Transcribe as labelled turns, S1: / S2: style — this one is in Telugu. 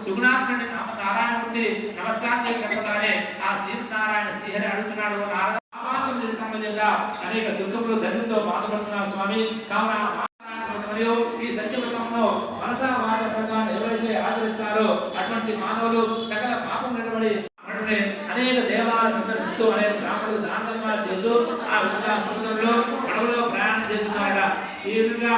S1: సుగుణాత్ముడి నారాయణమూర్తి నమస్కారం చేసి చెప్పగానే ఆ శ్రీనారాయణ శ్రీహరి అడుగుతున్నాడు అనేక దుఃఖములు ధన్యంతో బాధపడుతున్నారు స్వామి. కావున మరియు ఈ సత్యవ్రతంలో మనసా వాచకంగా ఎవరైతే ఆచరిస్తారో అటువంటి మానవులు సకల పాపం నిలబడి అనేక దేవాలయాలు సందర్శిస్తూ అనేక బ్రాహ్మణులు దాన చేస్తూ ఆ సముద్రంలో పడవలో ప్రయాణం చేస్తున్నారట. ఈ విధంగా